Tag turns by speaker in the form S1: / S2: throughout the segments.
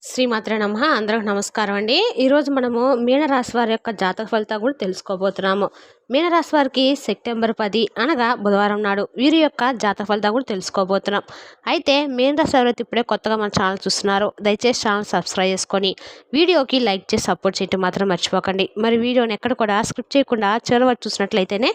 S1: శ్రీమాత్రే నమః. అందరికి నమస్కారం అండి. ఈరోజు మనము మీనరాశి వారి యొక్క జాతక ఫలితాలు కూడా తెలుసుకోబోతున్నాము. మీనరాశి వారికి సెప్టెంబర్ 10 అనగా బుధవారం నాడు వీరి యొక్క జాతక ఫలితాలు కూడా తెలుసుకోబోతున్నాం. అయితే మీనరాశి ఎవరైతే ఇప్పుడే కొత్తగా మన ఛానల్ చూస్తున్నారో దయచేసి ఛానల్ సబ్స్క్రైబ్ చేసుకొని వీడియోకి లైక్ చేసి సపోర్ట్ చేయడం మాత్రం మర్చిపోకండి. మరి వీడియోని ఎక్కడ కూడా స్క్రిప్ట్ చేయకుండా చివరి వరకు చూసినట్లయితేనే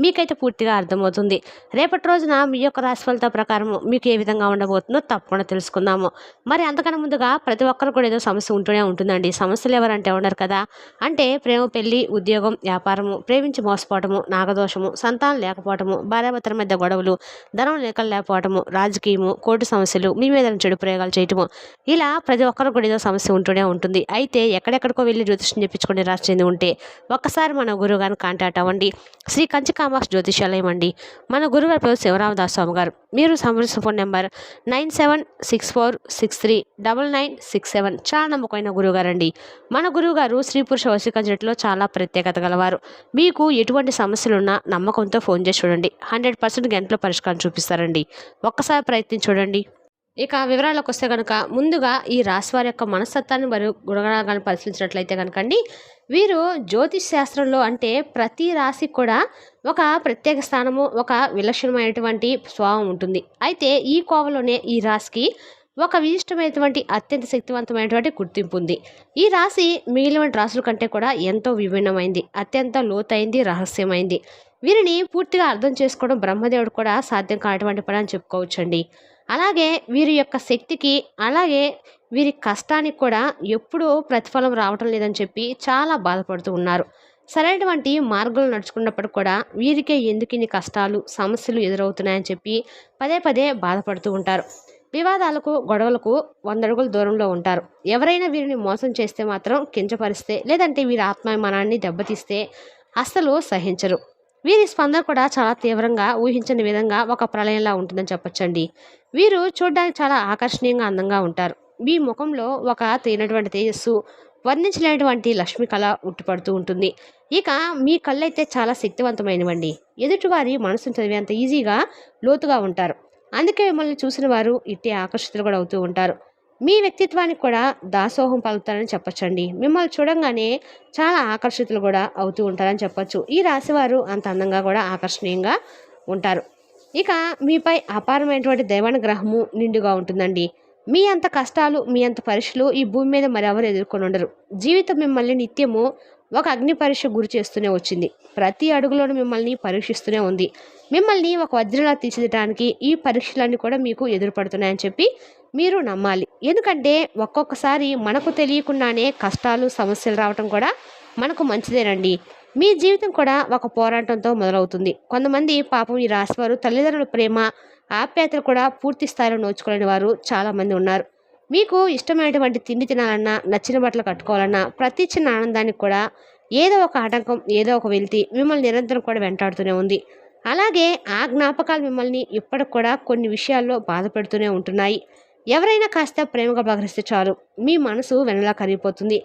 S1: మీకైతే పూర్తిగా అర్థమవుతుంది. రేపటి రోజున మీ యొక్క రాశి ఫలితాల ప్రకారం మీకు ఏ విధంగా ఉండబోతుందో తప్పకుండా తెలుసుకుందాము. మరి అంతకన్నా ముందుగా ప్రతి ఒక్కరు కూడా ఏదో సమస్య ఉంటూనే ఉంటుందండి. సమస్యలు ఎవరంటే ఉన్నారు కదా, అంటే ప్రేమ, పెళ్లి, ఉద్యోగం, వ్యాపారము, ప్రేమించి మోసపోవటము, నాగదోషము, సంతానం లేకపోవటము, భార్యాభర్తల మధ్య గొడవలు, ధనం లేకపోవటము, రాజకీయము, కోర్టు సమస్యలు, మీ మీద చెడు ప్రయోగాలు చేయటము, ఇలా ప్రతి ఒక్కరు కూడా ఏదో సమస్య ఉంటూనే ఉంటుంది. అయితే ఎక్కడెక్కడికో వెళ్ళి జ్యోతిష్యం చెప్పించుకుని రాసి చెంది ఉంటే ఒక్కసారి మన గురువు గారిని కాంటాక్ట్ అవ్వండి. శ్రీ కంచి కామాక్షి జ్యోతిష్యాలయం అండి. మన గురుగారి పేరు శివరామదాస్ స్వామి గారు. మీరు సంప్రదించిన ఫోన్ నెంబర్ 9764639967. చాలా నమ్మకమైన గురువుగారండి. మన గురువుగారు స్త్రీ పురుష వశీకరణలో చాలా ప్రత్యేకత గలవారు. మీకు ఎటువంటి సమస్యలున్నా నమ్మకంతో ఫోన్ చేసి చూడండి. 100% గంటలో పరిష్కారం చూపిస్తారండి. ఒక్కసారి ప్రయత్నించి చూడండి. ఇక వివరాలకు వస్తే కనుక ముందుగా ఈ రాశి వారి యొక్క మనస్తత్వాన్ని మరియు గుణగణాలను పరిశీలించినట్లయితే కనుకండి, వీరు జ్యోతిష్ శాస్త్రంలో అంటే ప్రతి రాశికి కూడా ఒక ప్రత్యేక స్థానము, ఒక విలక్షణమైనటువంటి స్వభావం ఉంటుంది. అయితే ఈ కోవలోనే ఈ రాశికి ఒక విశిష్టమైనటువంటి అత్యంత శక్తివంతమైనటువంటి గుర్తింపు ఉంది. ఈ రాశి మిగిలిన రాశుల కంటే కూడా ఎంతో విభిన్నమైంది, అత్యంత లోతైంది, రహస్యమైంది. వీరిని పూర్తిగా అర్థం చేసుకోవడం బ్రహ్మదేవుడు కూడా సాధ్యం కానటువంటి పని అని చెప్పుకోవచ్చండి. అలాగే వీరి యొక్క శక్తికి, అలాగే వీరి కష్టానికి కూడా ఎప్పుడూ ప్రతిఫలం రావటం లేదని చెప్పి చాలా బాధపడుతూ ఉన్నారు. సరైనటువంటి మార్గంలో నడుచుకున్నప్పుడు కూడా వీరికే ఎందుకు ఇన్ని కష్టాలు, సమస్యలు ఎదురవుతున్నాయని చెప్పి పదే పదే బాధపడుతూ ఉంటారు. వివాదాలకు, గొడవలకు 100 అడుగుల దూరంలో ఉంటారు. ఎవరైనా వీరిని మోసం చేస్తే మాత్రం కించపరిస్తే, లేదంటే వీరి ఆత్మాభిమానాన్ని దెబ్బతీస్తే అస్సలు సహించరు. వీరి స్పందన కూడా చాలా తీవ్రంగా, ఊహించని విధంగా ఒక ప్రళయంలా ఉంటుందని చెప్పొచ్చండి. వీరు చూడడానికి చాలా ఆకర్షణీయంగా, అందంగా ఉంటారు. మీ ముఖంలో ఒక తేనటువంటి తేజస్సు, వర్ణించలేనటువంటి లక్ష్మి కళ ఉట్టిపడుతూ ఉంటుంది. ఇక మీ కళ్ళైతే చాలా శక్తివంతమైనవండి. ఎదుటివారి మనసును చదివేంత ఈజీగా, లోతుగా ఉంటారు. అందుకే మిమ్మల్ని చూసిన వారు ఇట్టే ఆకర్షితులు కూడా అవుతూ ఉంటారు. మీ వ్యక్తిత్వానికి కూడా దాసోహం పలుకుతారని చెప్పొచ్చండి. మిమ్మల్ని చూడంగానే చాలా ఆకర్షితులు కూడా అవుతూ ఉంటారని చెప్పొచ్చు. ఈ రాశివారు అంత అందంగా కూడా ఆకర్షణీయంగా ఉంటారు. ఇక మీపై అపారమైనటువంటి దైవానుగ్రహము నిండుగా ఉంటుందండి. మీ అంత కష్టాలు, మీ అంత పరీక్షలు ఈ భూమి మీద మరెవరు ఎదుర్కొని ఉండరు. జీవితం మిమ్మల్ని నిత్యము ఒక అగ్ని పరీక్ష గురి చేస్తూనే వచ్చింది. ప్రతి అడుగులోనూ మిమ్మల్ని పరీక్షిస్తూనే ఉంది. మిమ్మల్ని ఒక వజ్రలా తీర్చిదిద్దడానికి ఈ పరీక్షలన్నీ కూడా మీకు ఎదురుపడుతున్నాయని చెప్పి మీరు నమ్మాలి. ఎందుకంటే ఒక్కొక్కసారి మనకు తెలియకుండానే కష్టాలు, సమస్యలు రావటం కూడా మనకు మంచిదేనండి. మీ జీవితం కూడా ఒక పోరాటంతో మొదలవుతుంది. కొంతమంది పాపం ఈ రాశివారు తల్లిదండ్రుల ప్రేమ, ఆప్యాయతలు కూడా పూర్తి స్థాయిలో నోచుకోలేని వారు చాలామంది ఉన్నారు. మీకు ఇష్టమైనటువంటి తిండి తినాలన్నా, నచ్చిన బట్టలు కట్టుకోవాలన్నా, ప్రతి చిన్న ఆనందానికి కూడా ఏదో ఒక ఆటంకం, ఏదో ఒక వెలితి మిమ్మల్ని నిరంతరం కూడా వెంటాడుతూనే ఉంది. అలాగే ఆ జ్ఞాపకాలు మిమ్మల్ని ఇప్పటికి కూడా కొన్ని విషయాల్లో బాధ పెడుతూనే ఉంటున్నాయి. ఎవరైనా కాస్త ప్రేమగా పలకరిస్తే చాలు మీ మనసు వెనలా కరిగిపోతుంది.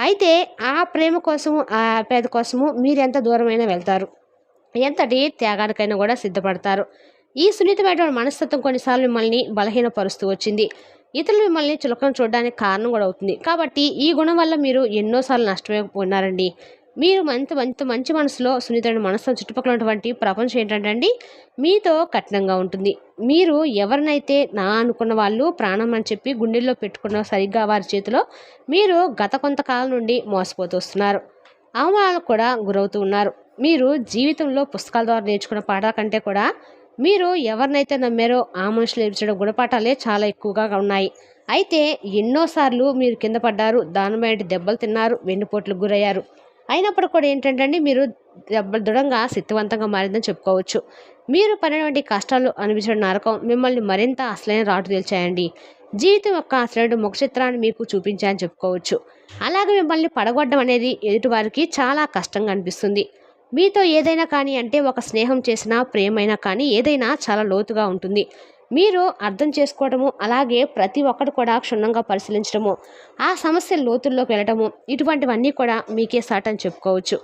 S1: అయితే ఆ ప్రేమ కోసము, ఆ ఆప్యాయత కోసము మీరు ఎంత దూరమైనా వెళ్తారు, ఎంతటి త్యాగానికైనా కూడా సిద్ధపడతారు. ఈ సున్నితమైనటువంటి మనస్తత్వం కొన్నిసార్లు మిమ్మల్ని బలహీనపరుస్తూ వచ్చింది. ఇతరులు మిమ్మల్ని చులకన చూడడానికి కారణం కూడా అవుతుంది. కాబట్టి ఈ గుణం వల్ల మీరు ఎన్నోసార్లు నష్టపోయినారండి. మీరు మంచి మనసులో సున్నితమైన మనసులో చుట్టుపక్కల ఉన్నటువంటి ప్రపంచం ఏంటంటే అండి, మీతో కఠినంగా ఉంటుంది. మీరు ఎవరినైతే నా అనుకున్న వాళ్ళు ప్రాణం అని చెప్పి గుండెల్లో పెట్టుకున్న సరిగ్గా వారి చేతిలో మీరు గత కొంతకాలం నుండి మోసపోతూ వస్తున్నారు. అవమానాలకు కూడా గురవుతూ ఉన్నారు. మీరు జీవితంలో పుస్తకాల ద్వారా నేర్చుకున్న పాఠాల కంటే కూడా మీరు ఎవరినైతే నమ్మారో ఆ మనుషులు నేర్పించడం గుణపాఠాలే చాలా ఎక్కువగా ఉన్నాయి. అయితే ఎన్నోసార్లు మీరు కింద పడ్డారు, దానమైన దెబ్బలు తిన్నారు, వెన్నుపోట్లకు గురయ్యారు. అయినప్పుడు కూడా ఏంటంటే మీరు దృఢంగా, శక్తివంతంగా మారిందని చెప్పుకోవచ్చు. మీరు పడినటువంటి కష్టాలు అనిపించిన నరకం మిమ్మల్ని మరింత అసలైన రాటు తేల్చాయండి. జీవితం యొక్క అసలైన ముఖ చిత్రాన్ని మీకు చూపించాయని చెప్పుకోవచ్చు. అలాగే మిమ్మల్ని పడగొట్టడం అనేది ఎదుటివారికి చాలా కష్టంగా అనిపిస్తుంది. మీతో ఏదైనా కానీ, అంటే ఒక స్నేహం చేసినా, ప్రేమైనా కానీ ఏదైనా చాలా లోతుగా ఉంటుంది. మీరు అర్థం చేసుకోవడము, అలాగే ప్రతి ఒక్కటి కూడా క్షుణ్ణంగా పరిశీలించడము, ఆ సమస్య లోతుల్లోకి వెళ్ళటము, ఇటువంటివన్నీ కూడా మీకే సాటని చెప్పుకోవచ్చు.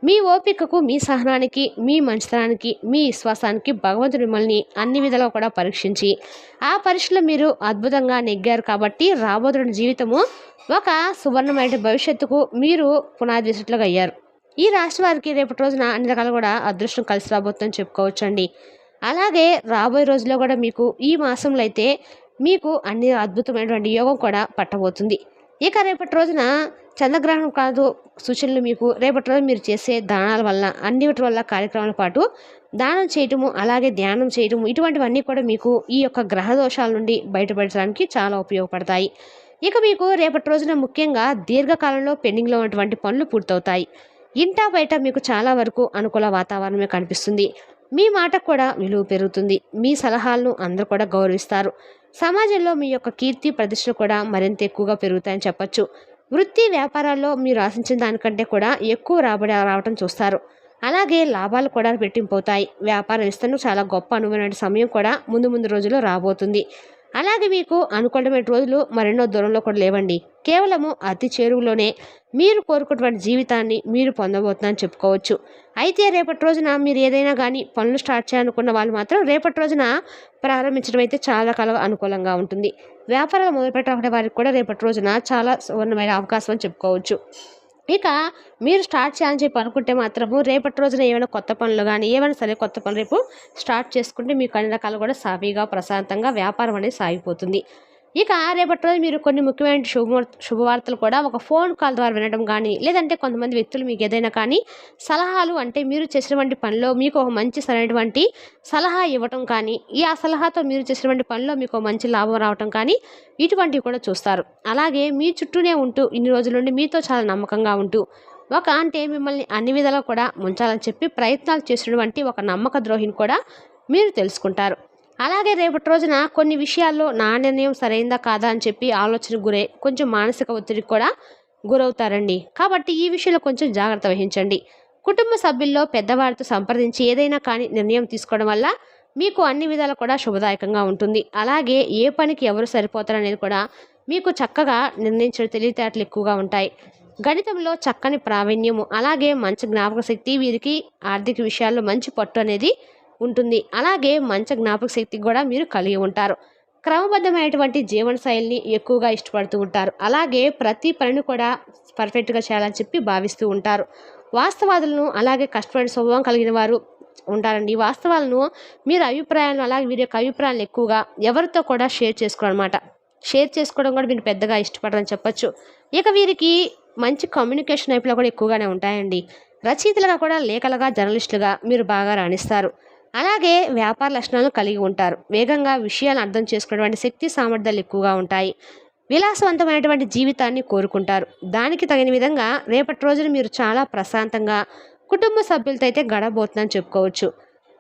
S1: మీ ఓపికకు, మీ సహనానికి, మీ మంచితనానికి, మీ విశ్వాసానికి భగవంతుడు మిమ్మల్ని అన్ని విధాలుగా కూడా పరీక్షించి, ఆ పరీక్షలో మీరు అద్భుతంగా నెగ్గారు కాబట్టి రాబోతున్న జీవితము ఒక సువర్ణమైన భవిష్యత్తుకు మీరు పునాది వేసినట్లుగా అయ్యారు. ఈ రాశి వారికి రేపటి రోజున అన్ని రకాలు కూడా అదృష్టం కలిసి రాబోతుందని చెప్పుకోవచ్చండి. అలాగే రాబోయే రోజుల్లో కూడా మీకు ఈ మాసంలో అయితే మీకు అన్ని అద్భుతమైనటువంటి యోగం కూడా పట్టబోతుంది. ఇక రేపటి రోజున చంద్రగ్రహణం కాదు సూచనలు మీకు రేపటి రోజు మీరు చేసే దానాల వల్ల అన్నిటి వల్ల కార్యక్రమాల పాటు దానం చేయటము అలాగే ధ్యానం చేయటము ఇటువంటివన్నీ కూడా మీకు ఈ యొక్క గ్రహ దోషాల నుండి బయటపడడానికి చాలా ఉపయోగపడతాయి. ఇక మీకు రేపటి రోజున ముఖ్యంగా దీర్ఘకాలంలో పెండింగ్లో ఉన్నటువంటి పనులు పూర్తవుతాయి. ఇంటా బయట మీకు చాలా వరకు అనుకూల వాతావరణమే కనిపిస్తుంది. మీ మాట కూడా విలువ పెరుగుతుంది. మీ సలహాలను అందరూ కూడా గౌరవిస్తారు. సమాజంలో మీ యొక్క కీర్తి ప్రతిష్టలు కూడా మరింత ఎక్కువగా పెరుగుతాయని చెప్పొచ్చు. వృత్తి వ్యాపారాల్లో మీరు ఆశించిన దానికంటే కూడా ఎక్కువ రాబడి రావటం చూస్తారు. అలాగే లాభాలు కూడా రెట్టింపవుతాయి. వ్యాపార విస్తరణ చాలా గొప్ప అనువైన సమయం కూడా ముందు ముందు రోజుల్లో రాబోతుంది. అలాగే మీకు అనుకూలమైన రోజులు మరెన్నో దూరంలో కూడా లేవండి. కేవలము అతి చేరువలోనే మీరు కోరుకున్నటువంటి జీవితాన్ని మీరు పొందబోతున్నారని చెప్పుకోవచ్చు. అయితే రేపటి రోజున మీరు ఏదైనా కానీ పనులు స్టార్ట్ చేయాలనుకున్న వాళ్ళు మాత్రం రేపటి రోజున ప్రారంభించడం అయితే చాలా కాలం అనుకూలంగా ఉంటుంది. వ్యాపారాలు మొదలుపెట్టే వారికి కూడా రేపటి రోజున చాలా సువర్ణమైన అవకాశం అని చెప్పుకోవచ్చు. ఇక మీరు స్టార్ట్ చేయాలని చెప్పి అనుకుంటే మాత్రము రేపటి రోజున ఏమైనా కొత్త పనులు కానీ ఏమైనా సరే కొత్త పనులు రేపు స్టార్ట్ చేసుకుంటే మీకు అన్ని రకాలు కూడా సాఫీగా ప్రశాంతంగా వ్యాపారం అనేది సాగిపోతుంది. ఇక రేపటి రోజు మీరు కొన్ని ముఖ్యమైన శుభవార్తలు కూడా ఒక ఫోన్ కాల్ ద్వారా వినడం కానీ లేదంటే కొంతమంది వ్యక్తులు మీకు ఏదైనా కానీ సలహాలు అంటే మీరు చేసినటువంటి పనిలో మీకు ఒక మంచి సరైనటువంటి సలహా ఇవ్వటం కానీ ఆ సలహాతో మీరు చేసినటువంటి పనిలో మీకు ఒక మంచి లాభం రావటం కానీ ఇటువంటివి కూడా చూస్తారు. అలాగే మీ చుట్టూనే ఉంటూ ఇన్ని రోజుల నుండి మీతో చాలా నమ్మకంగా ఉంటూ అంటే మిమ్మల్ని అన్ని విధాలుగా కూడా ముంచాలని చెప్పి ప్రయత్నాలు చేసినటువంటి ఒక నమ్మక ద్రోహిని కూడా మీరు తెలుసుకుంటారు. అలాగే రేపటి రోజున కొన్ని విషయాల్లో నా నిర్ణయం సరైందా కాదా అని చెప్పి ఆలోచనకు గురై కొంచెం మానసిక ఒత్తిడికి కూడా గురవుతారండి. కాబట్టి ఈ విషయంలో కొంచెం జాగ్రత్త వహించండి. కుటుంబ సభ్యుల్లో పెద్దవారితో సంప్రదించి ఏదైనా కానీ నిర్ణయం తీసుకోవడం వల్ల మీకు అన్ని విధాలు కూడా శుభదాయకంగా ఉంటుంది. అలాగే ఏ పనికి ఎవరు సరిపోతారనేది కూడా మీకు చక్కగా నిర్ణయించే తెలివితేటలు ఎక్కువగా ఉంటాయి. గణితంలో చక్కని ప్రావీణ్యము అలాగే మంచి జ్ఞాపక శక్తి వీరికి ఆర్థిక విషయాల్లో మంచి పట్టు అనేది ఉంటుంది. అలాగే మంచి జ్ఞాపక శక్తి కూడా మీరు కలిగి ఉంటారు. క్రమబద్ధమైనటువంటి జీవన శైలిని ఎక్కువగా ఇష్టపడుతూ ఉంటారు. అలాగే ప్రతి పనిని కూడా పర్ఫెక్ట్గా చేయాలని చెప్పి భావిస్తూ ఉంటారు. వాస్తవాదులను అలాగే కష్టపడే స్వభావం కలిగిన వారు ఉంటారండి. వాస్తవాలను మీరు అభిప్రాయాలను అలాగే వీరి యొక్క అభిప్రాయాలను ఎక్కువగా ఎవరితో కూడా షేర్ చేసుకోవాలన్నమాట. షేర్ చేసుకోవడం కూడా వీరు పెద్దగా ఇష్టపడరని చెప్పచ్చు. ఇక వీరికి మంచి కమ్యూనికేషన్ నైపుణ్యాలు కూడా ఎక్కువగానే ఉంటాయండి. రచయితలుగా కూడా లేఖలుగా జర్నలిస్టులుగా మీరు బాగా రాణిస్తారు. అలాగే వ్యాపార లక్షణాలను కలిగి ఉంటారు. వేగంగా విషయాలను అర్థం చేసుకునేటువంటి శక్తి సామర్థ్యాలు ఎక్కువగా ఉంటాయి. విలాసవంతమైనటువంటి జీవితాన్ని కోరుకుంటారు. దానికి తగిన విధంగా రేపటి రోజున మీరు చాలా ప్రశాంతంగా కుటుంబ సభ్యులతో అయితే గడబోతుందని చెప్పుకోవచ్చు.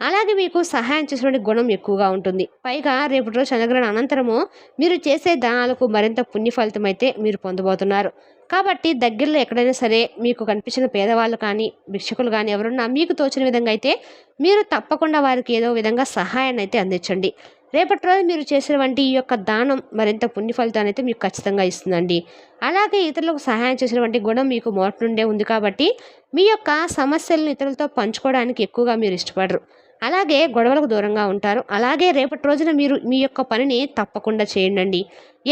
S1: అలాగే మీకు సహాయం చేసేటువంటి గుణం ఎక్కువగా ఉంటుంది. పైగా రేపటి రోజు చంద్రగ్రహణం అనంతరము మీరు చేసే దానాలకు మరింత పుణ్య ఫలితం అయితే మీరు పొందబోతున్నారు. కాబట్టి దగ్గరలో ఎక్కడైనా సరే మీకు కనిపించిన పేదవాళ్ళు కానీ భిక్షకులు కానీ ఎవరున్నా మీకు తోచిన విధంగా అయితే మీరు తప్పకుండా వారికి ఏదో విధంగా సహాయాన్ని అయితే అందించండి. రేపటి రోజు మీరు చేసినటువంటి ఈ యొక్క దానం మరింత పుణ్య ఫలితాన్ని అయితే మీకు ఖచ్చితంగా ఇస్తుందండి. అలాగే ఇతరులకు సహాయం చేసినటువంటి గుణం మీకు మొదటి నుండే ఉంది కాబట్టి మీ యొక్క సమస్యలను ఇతరులతో పంచుకోవడానికి ఎక్కువగా మీరు ఇష్టపడరు. అలాగే గొడవలకు దూరంగా ఉంటారు. అలాగే రేపటి రోజున మీరు మీ యొక్క పనిని తప్పకుండా చేయండి.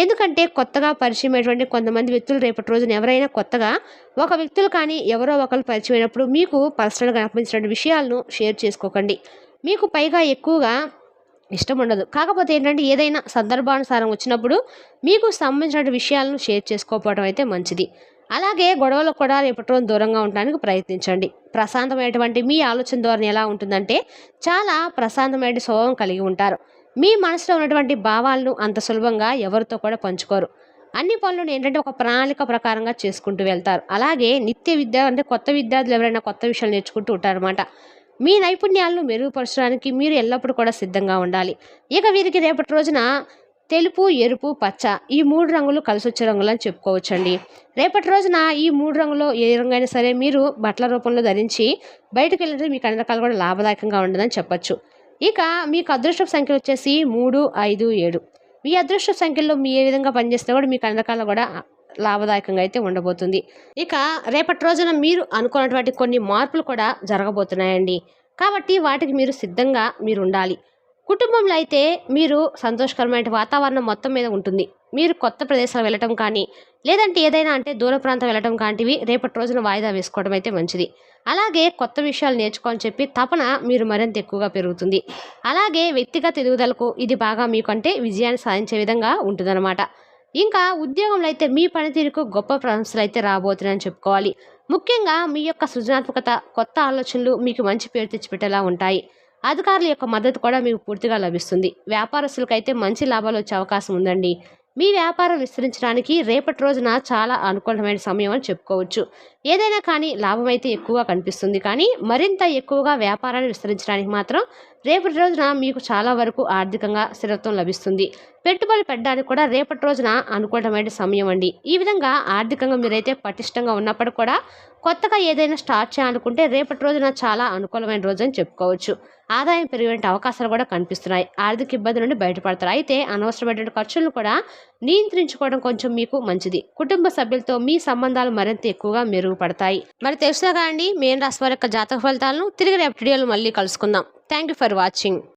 S1: ఎందుకంటే కొత్తగా పరిచయం అయినటువంటి కొంతమంది వ్యక్తులు రేపటి రోజున ఎవరైనా కొత్తగా ఒక వ్యక్తులు కానీ ఎవరో ఒకరు పరిచయం అయినప్పుడు మీకు పర్సనల్గా అనిపించిన విషయాలను షేర్ చేసుకోకండి. మీకు పైగా ఎక్కువగా ఇష్టం ఉండదు. కాకపోతే ఏంటంటే ఏదైనా సందర్భానుసారం వచ్చినప్పుడు మీకు సంబంధించిన విషయాలను షేర్ చేసుకోకపోవడం అయితే మంచిది. అలాగే గొడవలకు కూడా రేపటి రోజు దూరంగా ఉండడానికి ప్రయత్నించండి. ప్రశాంతమైనటువంటి మీ ఆలోచన ధోరణి ఎలా ఉంటుందంటే చాలా ప్రశాంతమైన స్వభావం కలిగి ఉంటారు. మీ మనసులో ఉన్నటువంటి భావాలను అంత సులభంగా ఎవరితో కూడా పంచుకోరు. అన్ని పనులను ఏంటంటే ఒక ప్రణాళిక ప్రకారంగా చేసుకుంటూ వెళ్తారు. అలాగే నిత్య విద్య అంటే కొత్త విద్యార్థులు ఎవరైనా కొత్త విషయాలు నేర్చుకుంటూ ఉంటారన్నమాట. మీ నైపుణ్యాలను మెరుగుపరచడానికి మీరు ఎల్లప్పుడూ కూడా సిద్ధంగా ఉండాలి. ఇక వీరికి రేపటి రోజున తెలుపు, ఎరుపు, పచ్చ ఈ 3 రంగులు కలిసొచ్చే రంగులు అని చెప్పుకోవచ్చండి. రేపటి రోజున ఈ 3 రంగులో ఏ రంగు అయినా సరే మీరు బట్టల రూపంలో ధరించి బయటకు వెళ్ళినట్టు మీకు అన్ని రకాలు కూడా లాభదాయకంగా ఉండదని చెప్పచ్చు. ఇక మీకు అదృష్ట సంఖ్యలు వచ్చేసి 3, 5, 7. మీ అదృష్ట సంఖ్యలో మీ ఏ విధంగా పనిచేస్తే కూడా మీకు అన్ని రకాల కూడా లాభదాయకంగా అయితే ఉండబోతుంది. ఇక రేపటి రోజున మీరు అనుకున్నటువంటి కొన్ని మార్పులు కూడా జరగబోతున్నాయండి. కాబట్టి వాటికి మీరు సిద్ధంగా ఉండాలి. కుటుంబంలో అయితే మీరు సంతోషకరమైన వాతావరణం మొత్తం మీద ఉంటుంది. మీరు కొత్త ప్రదేశాలు వెళ్ళటం కానీ, లేదంటే ఏదైనా అంటే దూర ప్రాంతం వెళ్ళటం కాంటివి రేపటి రోజున వాయిదా వేసుకోవడం అయితే మంచిది. అలాగే కొత్త విషయాలు నేర్చుకోవాలని చెప్పి తపన మీరు మరింత ఎక్కువగా పెరుగుతుంది. అలాగే వ్యక్తిగత ఎదుగుదలకు ఇది బాగా మీకంటే విజయాన్ని సాధించే విధంగా ఉంటుందన్నమాట. ఇంకా ఉద్యోగంలో అయితే మీ పనితీరుకు గొప్ప ప్రశంసలు అయితే రాబోతున్నాయని చెప్పుకోవాలి. ముఖ్యంగా మీ యొక్క సృజనాత్మకత, కొత్త ఆలోచనలు మీకు మంచి పేరు తెచ్చిపెట్టేలా ఉంటాయి. అధికారుల యొక్క మద్దతు కూడా మీకు పూర్తిగా లభిస్తుంది. వ్యాపారస్తులకైతే మంచి లాభాలు వచ్చే అవకాశం ఉందండి. మీ వ్యాపారం విస్తరించడానికి రేపటి రోజున చాలా అనుకూలమైన సమయం అని చెప్పుకోవచ్చు. ఏదైనా కానీ లాభం అయితే ఎక్కువగా కనిపిస్తుంది, కానీ మరింత ఎక్కువగా వ్యాపారాన్ని విస్తరించడానికి మాత్రం రేపటి రోజున మీకు చాలా వరకు ఆర్థికంగా స్థిరత్వం లభిస్తుంది. పెట్టుబడి పెట్టడానికి కూడా రేపటి రోజున అనుకూలమైన సమయం అండి. ఈ విధంగా ఆర్థికంగా మీరైతే పటిష్టంగా ఉన్నప్పుడు కూడా కొత్తగా ఏదైనా స్టార్ట్ చేయాలనుకుంటే రేపటి రోజున చాలా అనుకూలమైన రోజు అని చెప్పుకోవచ్చు. ఆదాయం పెరిగే అవకాశాలు కూడా కనిపిస్తున్నాయి. ఆర్థిక ఇబ్బంది నుండి బయటపడతారు. అయితే అనవసరమైన ఖర్చులను కూడా నియంత్రించుకోవడం కొంచెం మీకు మంచిది. కుటుంబ సభ్యులతో మీ సంబంధాలు మరింత ఎక్కువగా మెరుగుపడతాయి. మరి తెలుసుగా అండి, మేన్ రాశి వారి యొక్క జాతక ఫలితాలను తిరిగి రేపటి వీడియోలో మళ్ళీ కలుసుకుందాం. Thank you for watching.